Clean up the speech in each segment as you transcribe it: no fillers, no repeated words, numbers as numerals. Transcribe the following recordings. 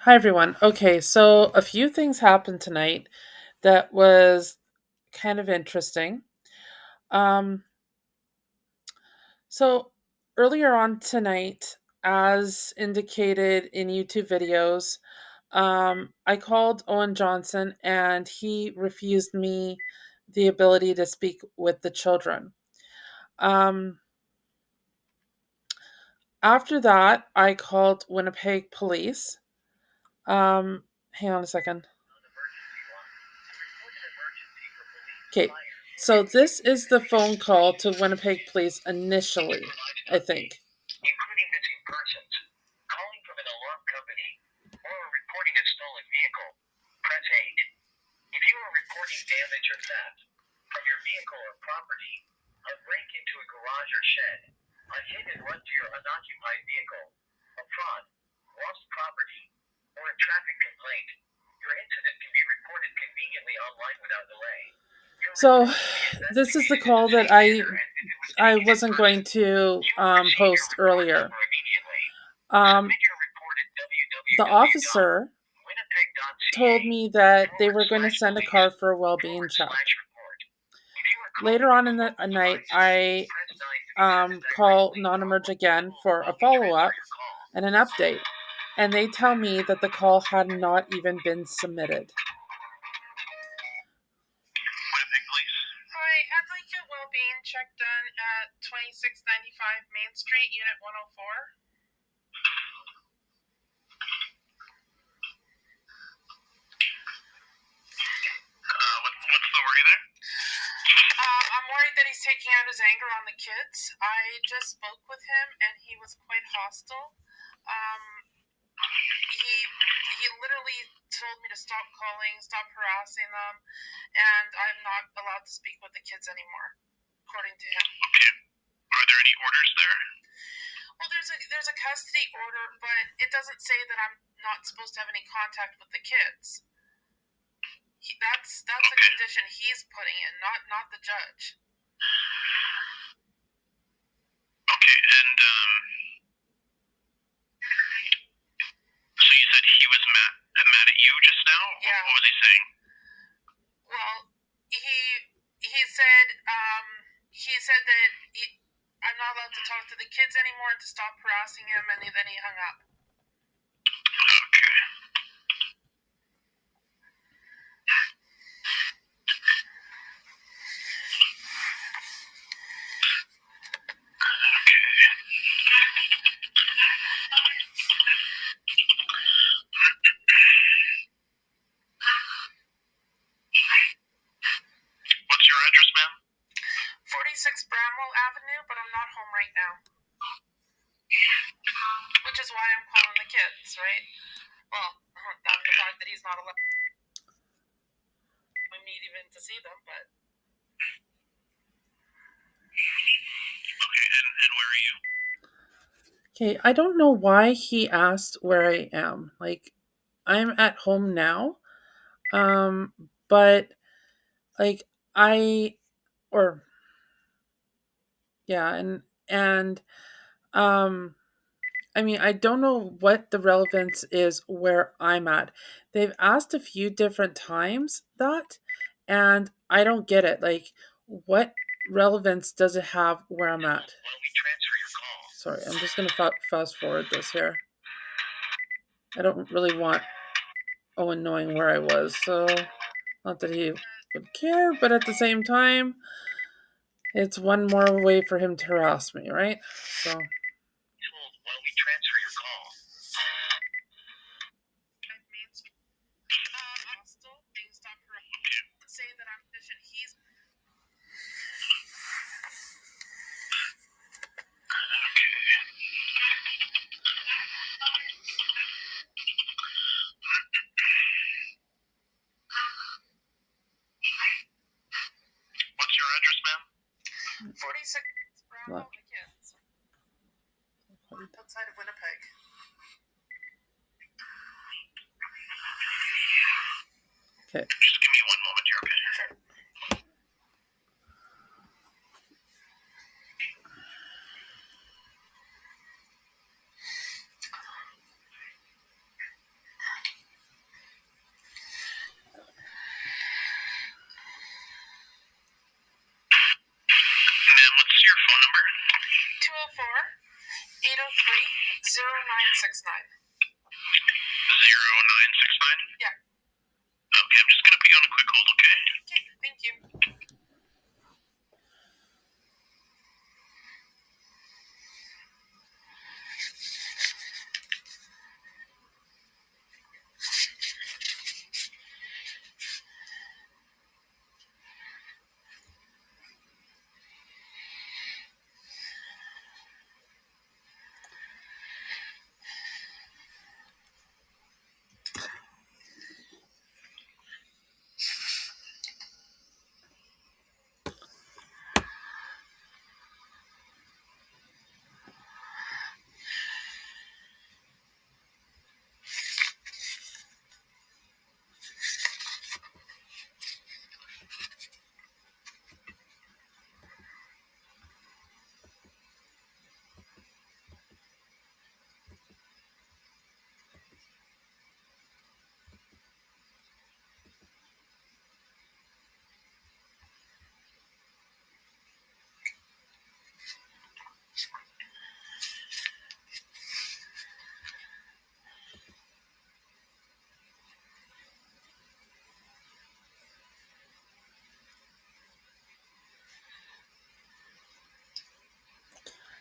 Hi, everyone. Okay, so a few things happened tonight that was kind of interesting. Um, so earlier on tonight, as indicated in YouTube videos, I called Owen Johnson and he refused me the ability to speak with the children. Um, After that, I called Winnipeg Police. Um, Hang on a second. Okay, so this is the phone call to Winnipeg Police initially, I think. Including missing persons, calling from an alarm company, or reporting a stolen vehicle, press 8. If you are reporting damage or theft from your vehicle or property, a break into a garage or shed, a hit and run to your unoccupied vehicle, a fraud, lost property, or a traffic complaint, your incident can be reported conveniently online without delay. So this is the call that I wasn't going to post earlier. Um, the officer told me that they were going to send a car for a well-being check. Later on in the night, I call non-emerge again for a follow-up and an update, and they tell me that the call had not even been submitted. Hi, I'd like your well-being check done at 2695 Main Street, Unit 104. What's the worry there? I'm worried that he's taking out his anger on the kids. I just spoke with him, and he was quite hostile. Um, he literally told me to stop calling, stop harassing them, and I'm not allowed to speak with the kids anymore, according to him. Okay. Are there any orders there? Well, there's a custody order, but it doesn't say that I'm not supposed to have any contact with the kids. That's okay. A condition he's putting in, not the judge. Okay, and so you said he was mad at you just now? Yeah. What was he saying? Well, he said that I'm not allowed to talk to the kids anymore and to stop harassing him, and then he hung up. Okay. What's your address, ma'am? 46 Bramwell Avenue, but I'm not home right now. Which is why I'm calling the kids, right? Well, the fact that he's not allowed me even to see them, but... Okay, and where are you? Okay, I don't know why he asked where I am. Like, I'm at home now. But like I or yeah, and um I mean, I don't know what the relevance is where I'm at. They've asked a few different times that, and I don't get it. Like, what relevance does it have where I'm at? Sorry, I'm just going to fast forward this here. I don't really want Owen knowing where I was, so not that he would care, but at the same time, it's one more way for him to harass me, right? So. While we transfer your call. Say that I'm efficient. He's What's your address, ma'am? 46 Brown Kids. Outside of Winnipeg. Okay. Just give me one moment here, okay? Sure. 969. 0969? Yeah. Okay, I'm just gonna put you on a quick hold, okay? Okay, thank you.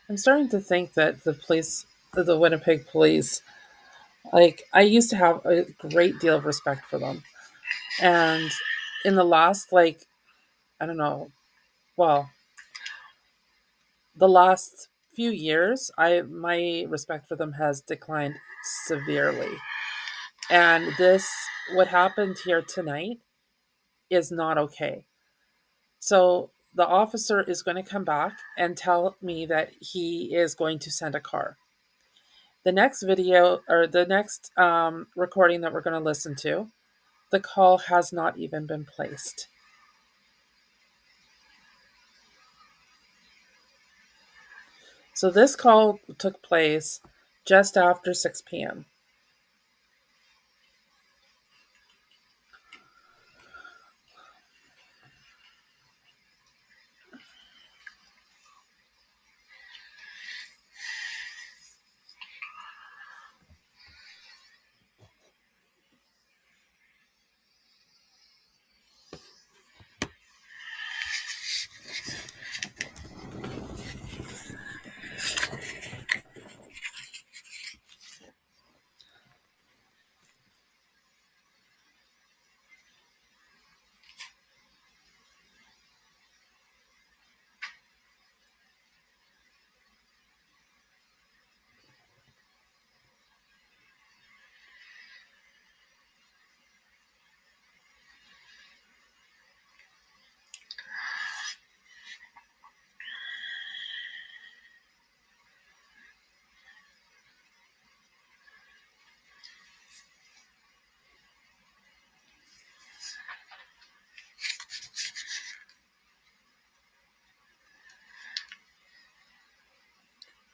I'm starting to think that the Winnipeg police, like, I used to have a great deal of respect for them. And in the last, like, I don't know, well, the last few years, my respect for them has declined severely. And what happened here tonight is not okay. So the officer is going to come back and tell me that he is going to send a car. The next video, or the next recording that we're going to listen to, the call has not even been placed. So this call took place just after 6 p.m.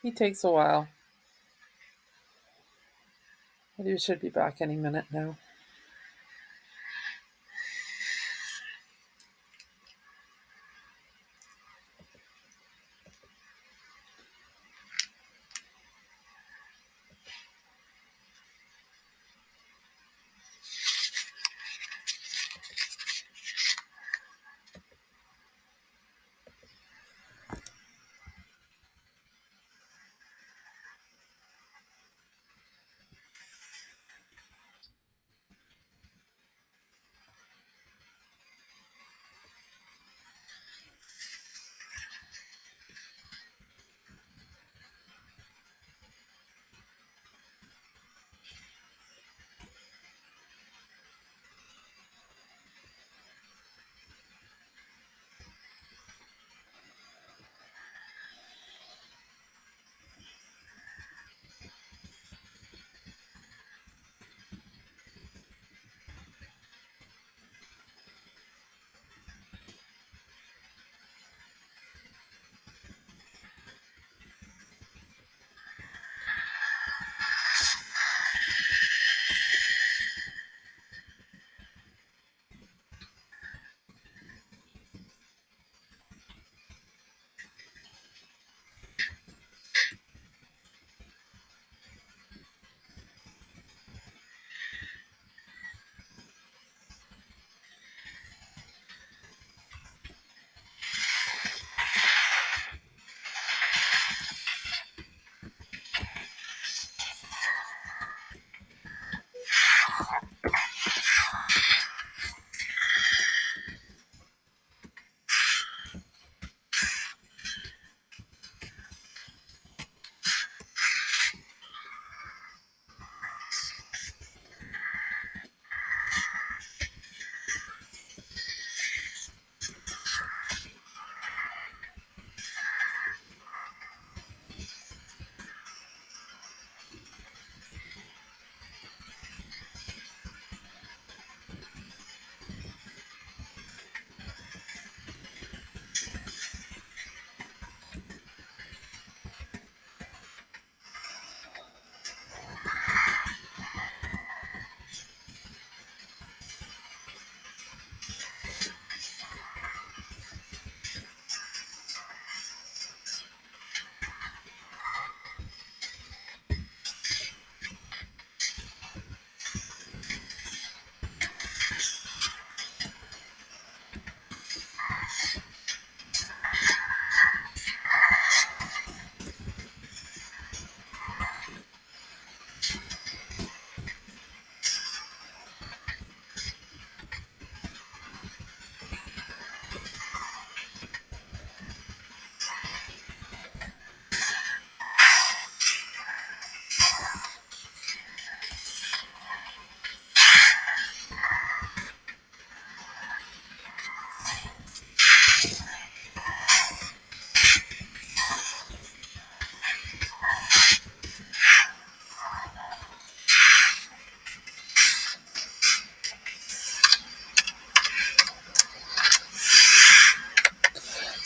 He takes a while, but he should be back any minute now.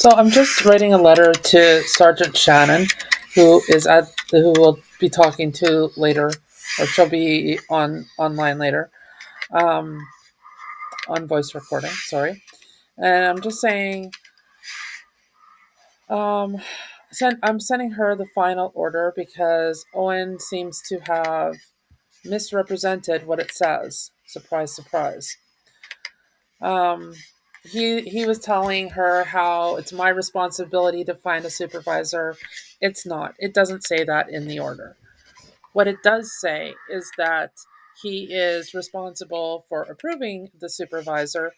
So I'm just writing a letter to Sergeant Shannon, who will be talking to later, or she'll be online later, on voice recording. Sorry, and I'm just saying, I'm sending her the final order because Owen seems to have misrepresented what it says. Surprise, surprise. Um, he was telling her how it's my responsibility to find a supervisor. It's not. It doesn't say that in the order. What it does say is that he is responsible for approving the supervisor,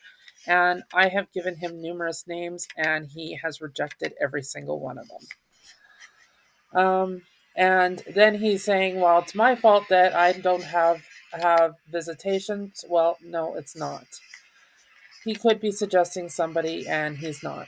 and I have given him numerous names, and he has rejected every single one of them. And then he's saying, "Well, it's my fault that I don't have visitations." Well, no, it's not. He could be suggesting somebody, and he's not.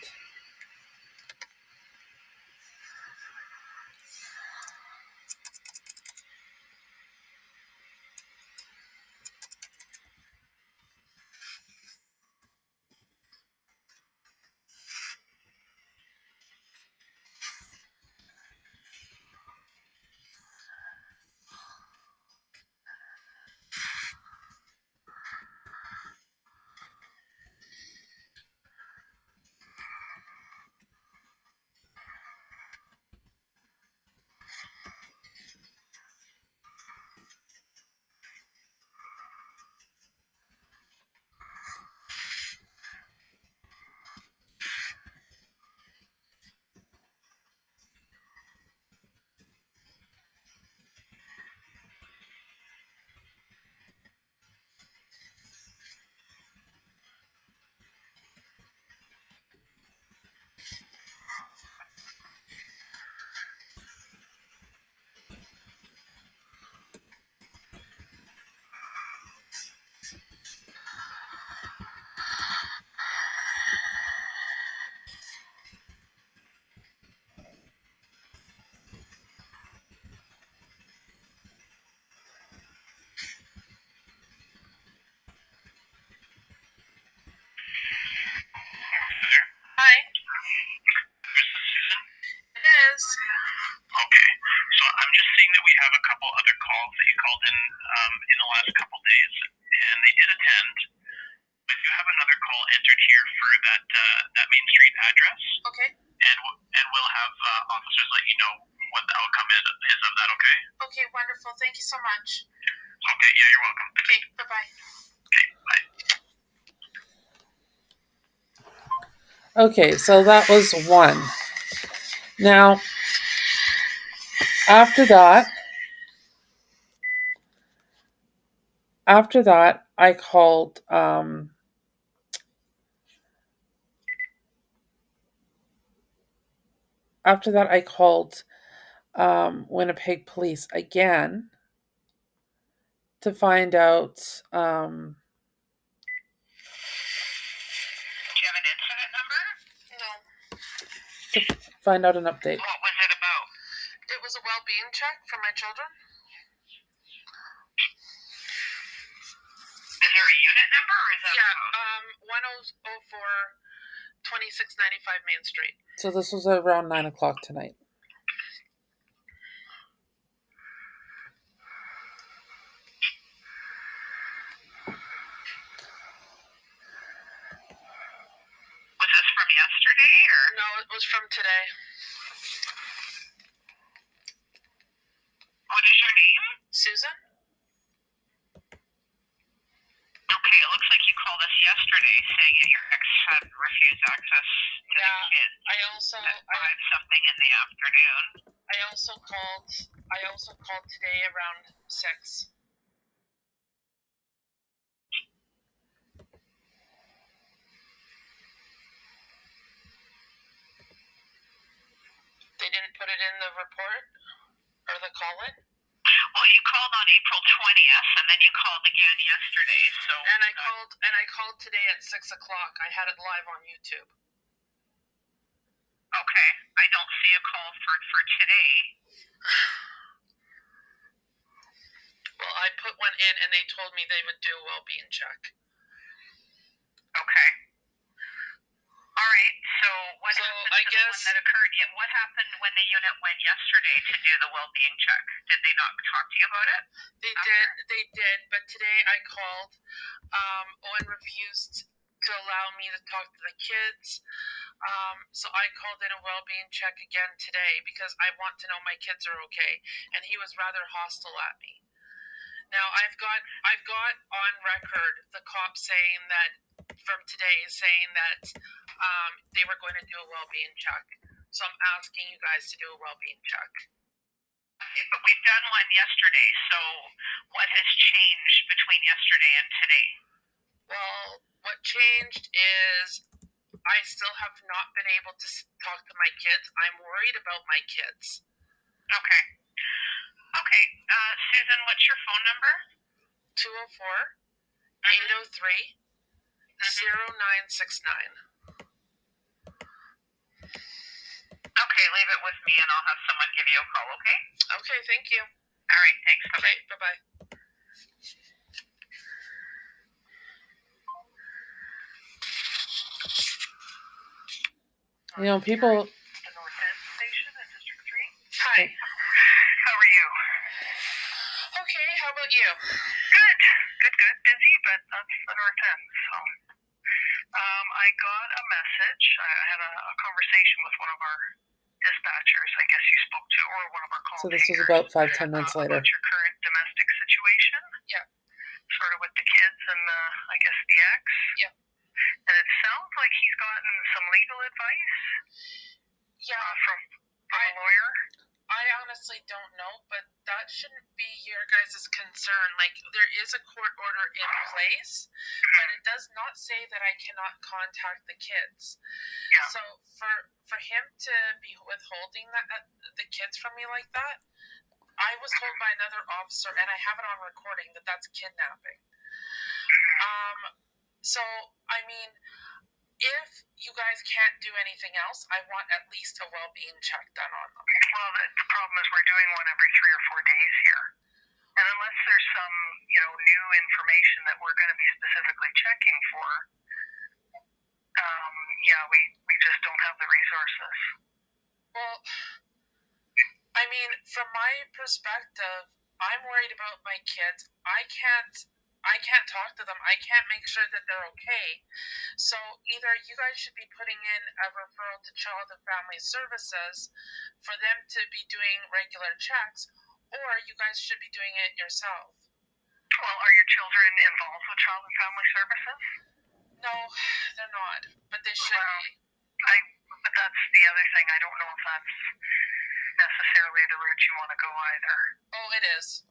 Hi. Susan? It is. Okay. So I'm just seeing that we have a couple other calls that you called in the last couple days, and they did attend. But you have another call entered here for that Main Street address. Okay. And we'll have officers let you know what the outcome is of that. Okay. Okay. Wonderful. Thank you so much. Okay. Yeah, you're welcome. Okay. Bye-bye. Okay. Bye. Okay, so that was one. Now, after that, I called. After that, I called Winnipeg Police again to find out. Do you have an incident number? No. To find out an update. What was it about? It was a well-being check for my children. Is there a unit number or is that? Yeah, 1004 2695 Main Street. So this was around 9:00 tonight. Was this from yesterday or? No, it was from today. What is your name? Susan. Okay, it looks like you called us yesterday saying that your ex had refused access to the kids. I something in the afternoon. I also called today around 6. They didn't put it in the report or the call-in? Well, you called on April 20th, and then you called again yesterday. So and I called today at 6:00. I had it live on YouTube. Okay, I don't see a call for today. Well, I put one in, and they told me they would do a well-being check. Okay. All right. So what happened to the one that occurred? What happened when the unit went yesterday to do the well-being check? Did they not talk to you about it? They did, but today I called. Owen refused to allow me to talk to the kids. So I called in a well-being check again today because I want to know my kids are okay, and he was rather hostile at me. Now I've got on record the cop saying that from today saying that they were going to do a well-being check. So I'm asking you guys to do a well-being check. But we've done one yesterday, so what has changed between yesterday and today? Well, what changed is I still have not been able to talk to my kids. I'm worried about my kids. Okay. Okay, Susan, what's your phone number? 204-803-0969. Okay, leave it with me and I'll have someone give you a call, okay? Okay, thank you. All right, thanks. Bye-bye. Okay, bye-bye. You know, people... The North End Station in District 3? Hi. How are you? Okay, how about you? Good. Busy, but that's the North End, so... I got a message. I had a conversation with one of our dispatchers, I guess you spoke to, or one of our call So this takers, was about 5-10 minutes later. about your current domestic situation. Yeah. Sort of with the kids and I guess the ex. Yeah. And it sounds like he's gotten some legal advice. Yeah. From a lawyer. I honestly don't know, but that shouldn't be your guys' concern. Like, there is a court order in place, but it does not say that I cannot contact the kids. Yeah. So for him to be withholding the kids from me like that, I was told by another officer, and I have it on recording, that that's kidnapping. So, I mean, if you guys can't do anything else, I want at least a well-being check done on them. Well, the problem is we're doing one every 3 or 4 days here. And unless there's some, new information that we're going to be specifically checking for, we just don't have the resources. Well, I mean, from my perspective, I'm worried about my kids. I can't talk to them. I can't make sure that they're okay. So either you guys should be putting in a referral to Child and Family Services for them to be doing regular checks, or you guys should be doing it yourself. Well, are your children involved with Child and Family Services? No, they're not, but they should be. But that's the other thing. I don't know if that's necessarily the route you want to go either. Oh, it is.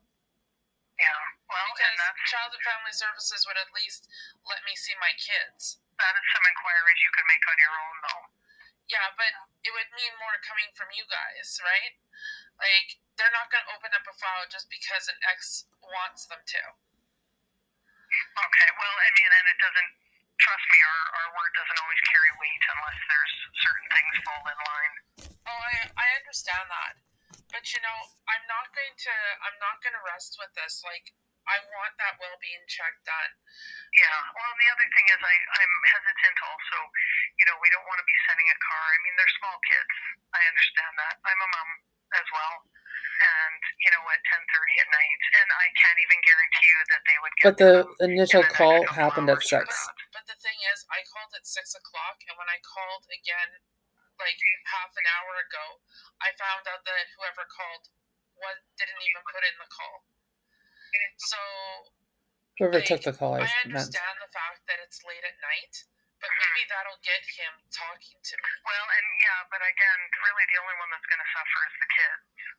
Yeah, well, because Child and Family Services would at least let me see my kids. That is some inquiries you could make on your own, though. Yeah, but it would mean more coming from you guys, right? Like, they're not going to open up a file just because an ex wants them to. Okay, well, I mean, and it doesn't, trust me, our word doesn't always carry weight unless there's certain things fall in line. Oh, I understand that. But I'm not going to rest with this. Like, I want that well-being check done. Yeah. Well, the other thing is I'm hesitant also. We don't want to be sending a car. I mean, they're small kids. I understand that. I'm a mom as well. And, at 10:30 at night. And I can't even guarantee you that they would get But the initial call happened at 6. But the thing is, I called at 6 o'clock, and when I called again, like half an hour ago, I found out that whoever called didn't even put in the call. So whoever took the call, I understand the fact that it's late at night, but maybe that'll get him talking to me. Well, and but again, really the only one that's going to suffer is the kids.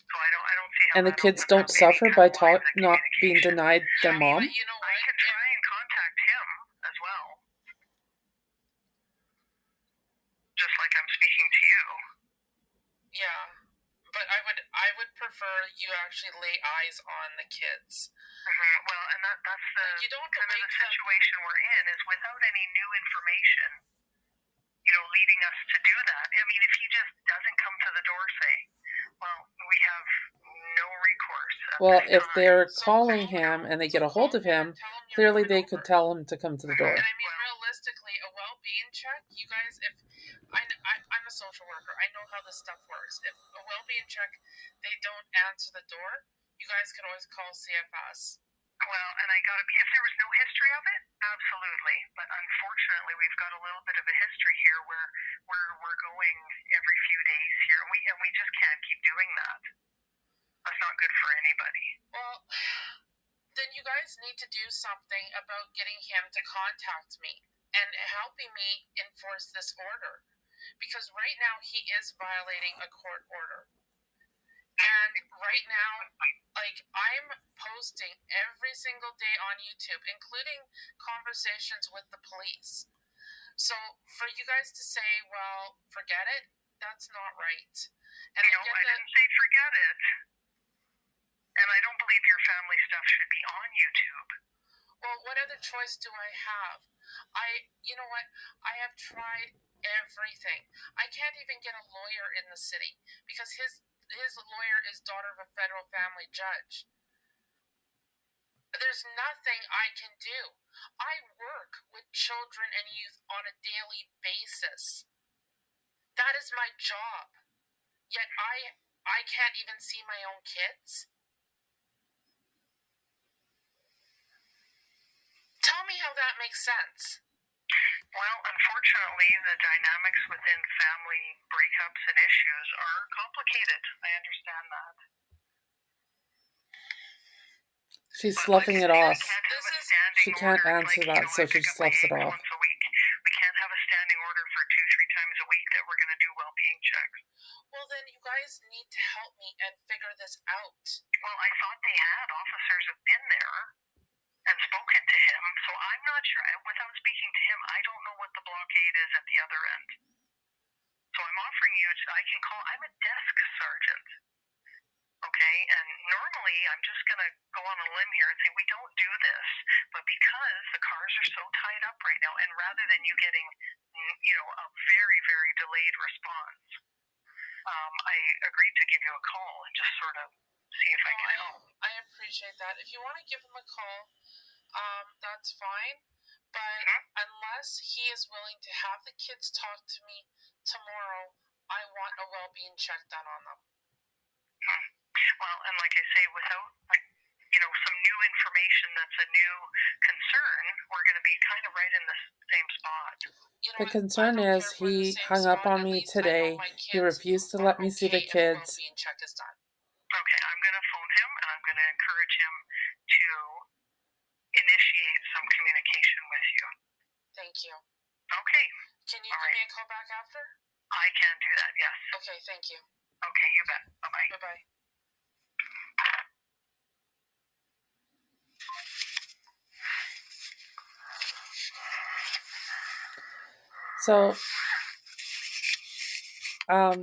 So I don't see how. And the kids don't suffer by not being denied their mom? But you know what? I can try and contact him as well. Just like I'm speaking to you. Yeah, but I would prefer you actually lay eyes on the kids. Mm-hmm. Well, and that's the you don't kind of the situation we're in is without any new information, leading us to do that. I mean, if he just doesn't come to the door, say, well, we have no recourse. Well, if they're calling him and they get a hold of him, clearly they could tell him to come to the door. And I mean, realistically, a well-being check, you guys, if I'm a social worker. I know how this stuff works. If a well-being check, they don't answer the door, you guys can always call CFS. Well, and if there was no history of it, absolutely. But unfortunately, we've got a little bit of a history here where we're going every few days here, and we just can't keep doing that. That's not good for anybody. Well, then you guys need to do something about getting him to contact me and helping me enforce this order. Because right now he is violating a court order. And right now, like, I'm posting every single day on YouTube, including conversations with the police. So for you guys to say, well, forget it, that's not right. And no, I didn't say forget it. And I don't believe your family stuff should be on YouTube. Well, what other choice do I have? You know what? I have tried everything. I can't even get a lawyer in the city because his lawyer is daughter of a federal family judge. There's nothing I can do. I work with children and youth on a daily basis. That is my job. Yet I can't even see my own kids. Tell me how that makes sense. Well, unfortunately, the dynamics within family breakups and issues are complicated. I understand that. She's sloughing it off. She can't order, answer that, so she just sloughs it off. Once a week. We can't have a standing order for 2-3 times a week that we're going to do well-being checks. Well, then you guys need to help me and figure this out. Well, I thought they had. Officers have been there and spoken to him, so I'm not sure. Without speaking to him, I don't know what the blockade is at the other end. So I'm offering you, I can call, I'm a desk sergeant. Okay, and normally I'm just going to go on a limb here and say we don't do this, but because the cars are so tied up right now, and rather than you getting, a very, very delayed response, I agreed to give you a call and just sort of see if I can help. I appreciate that. If you want to give him a call, that's fine. But unless he is willing to have the kids talk to me tomorrow, I want a well-being check done on them. Well, and like I say, without some new information that's a new concern, we're going to be kind of right in the same spot. The concern is he hung up on me today. He refused to let me see the kids. Okay, I'm going to phone him and I'm going to encourage him to initiate some communication with you. Thank you. Okay. Can you give me a call back after? I can do that, yes. Okay, thank you. Okay, you bet. Bye-bye. Bye-bye. So, Hello?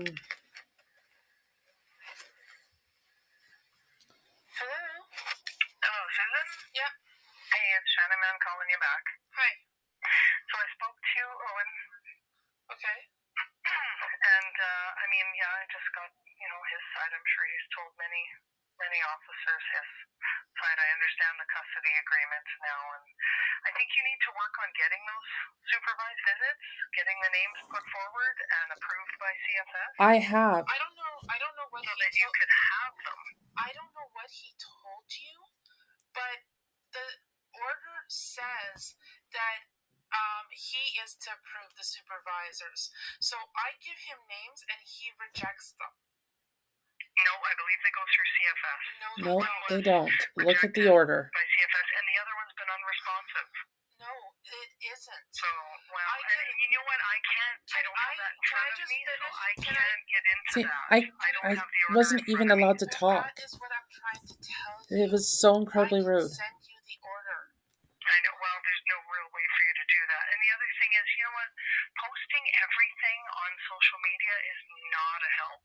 Hello, Susan? Yep. Hey, it's Shannon Man calling you back. Hi. So I spoke to Owen. Okay. And, I just got, his side. I'm sure he's told many officers his side. I understand the custody agreement now, and I think you need to work on getting those supervised visits, getting the names put forward and approved by CFS. I have. I don't know what so that you could have them. I don't know what he told you, but the order says that he is to approve the supervisors. So I give him names and he rejects them. No, I believe they go through CFS. No, they don't. Look at the order. By CFS, and the other one's been unresponsive. No, it isn't. So, and you know what? I don't have that in front of me, so I can't get into that. I wasn't even allowed to talk. That is what I'm trying to tell you. It was so incredibly rude. I can send you the order. I know. Well, there's no real way for you to do that. And the other thing is, you know what? Posting everything on social media is not a help.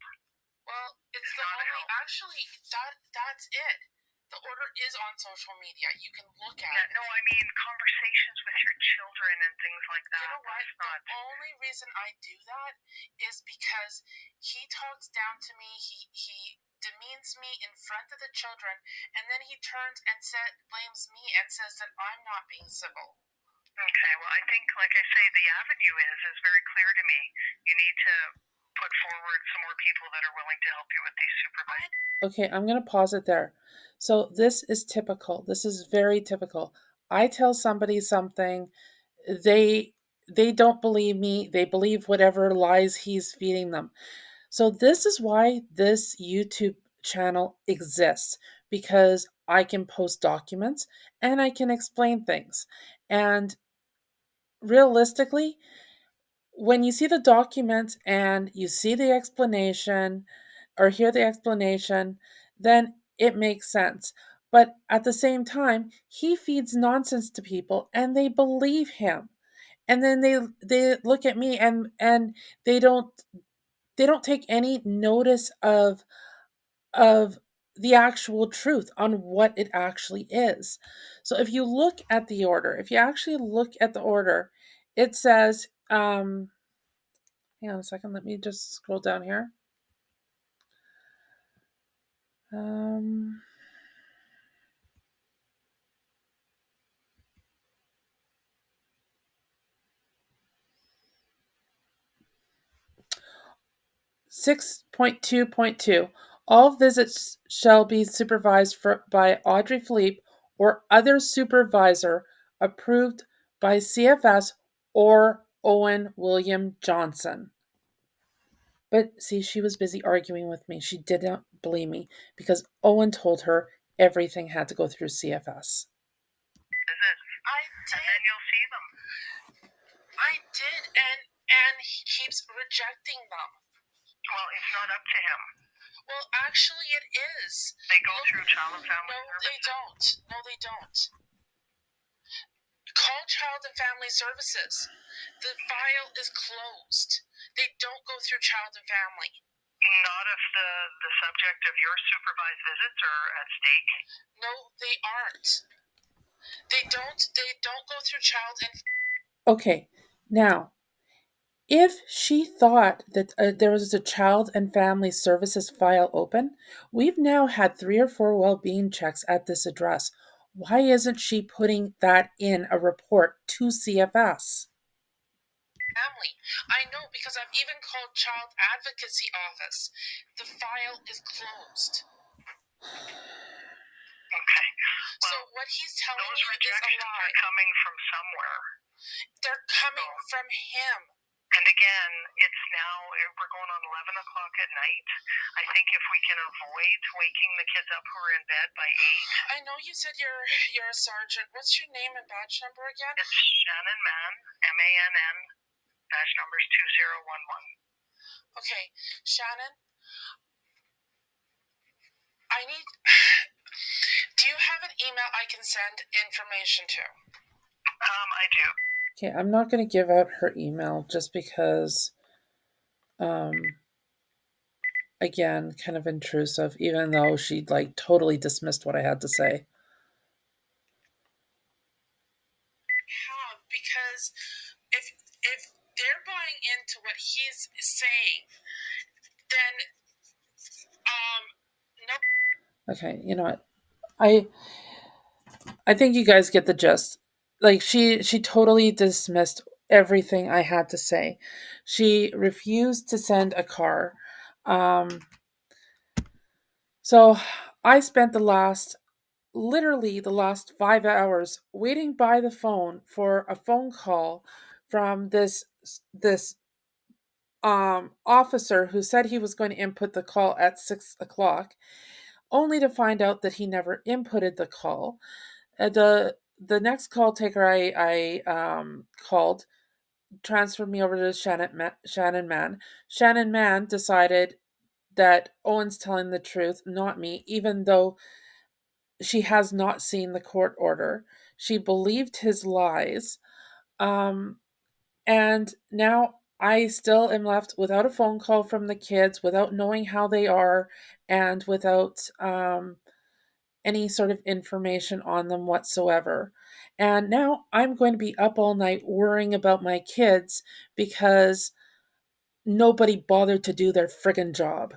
Well, it's the only. Actually, that's it. The order is on social media. You can look at it. No, I mean conversations with your children and things like that. You know what? The only reason I do that is because he talks down to me. He demeans me in front of the children, and then he turns and blames me and says that I'm not being civil. Okay, well, I think, like I say, the avenue is very clear to me. You need to put forward some more people that are willing to help you with these supervisors. Okay, I'm going to pause it there. So this is typical. This is very typical. I tell somebody something, they don't believe me. They believe whatever lies he's feeding them. So this is why this YouTube channel exists, because I can post documents and I can explain things. And realistically, when you see the document and you see the explanation or hear the explanation, then it makes sense. But at the same time, he feeds nonsense to people and they believe him. And then they look at me and they don't take any notice of the actual truth on what it actually is. So if you look at the order, if you actually look at the order, it says hang on a second, let me just scroll down here. 6.2.2. All visits shall be supervised by Audrey Philippe or other supervisor approved by CFS or Owen William Johnson. But see, she was busy arguing with me. She did not believe me because Owen told her everything had to go through CFS. I did. And then you'll see them. I did, and he keeps rejecting them. Well, it's not up to him. Well, actually, it is. They go through Child and Family Services. No, they don't. No, they don't. Call Child and Family Services. The file is closed. They don't go through Child and Family. Not if the subject of your supervised visits are at stake? No, they aren't. They don't go through Child and... Okay, now, if she thought that there was a Child and Family Services file open, we've now had 3 or 4 well-being checks at this address. Why isn't she putting that in a report to CFS? Family. I know, because I've even called Child Advocacy Office. The file is closed. Okay. Well, so what he's telling you is a lie. Those rejections are coming from somewhere. They're coming from him. And again, it's now, we're going on 11 o'clock at night. I think if we can avoid waking the kids up who are in bed by 8. I know you said you're a sergeant. What's your name and badge number again? It's Shannon Mann, MANN, badge number is 2011. Okay, Shannon, I need... Do you have an email I can send information to? I do. Okay, I'm not going to give out her email just because, again, kind of intrusive, even though she totally dismissed what I had to say. Because if they're buying into what he's saying, then no. Okay, you know what? I think you guys get the gist. She totally dismissed everything I had to say. She refused to send a car. So I spent literally the last 5 hours waiting by the phone for a phone call from this officer who said he was going to input the call at 6 o'clock, only to find out that he never inputted the call. The next call taker I called transferred me over to Shannon Mann. Shannon Mann decided that Owen's telling the truth, not me, even though she has not seen the court order. She believed his lies. And now I still am left without a phone call from the kids, without knowing how they are, and without any sort of information on them whatsoever. And now I'm going to be up all night worrying about my kids because nobody bothered to do their friggin' job.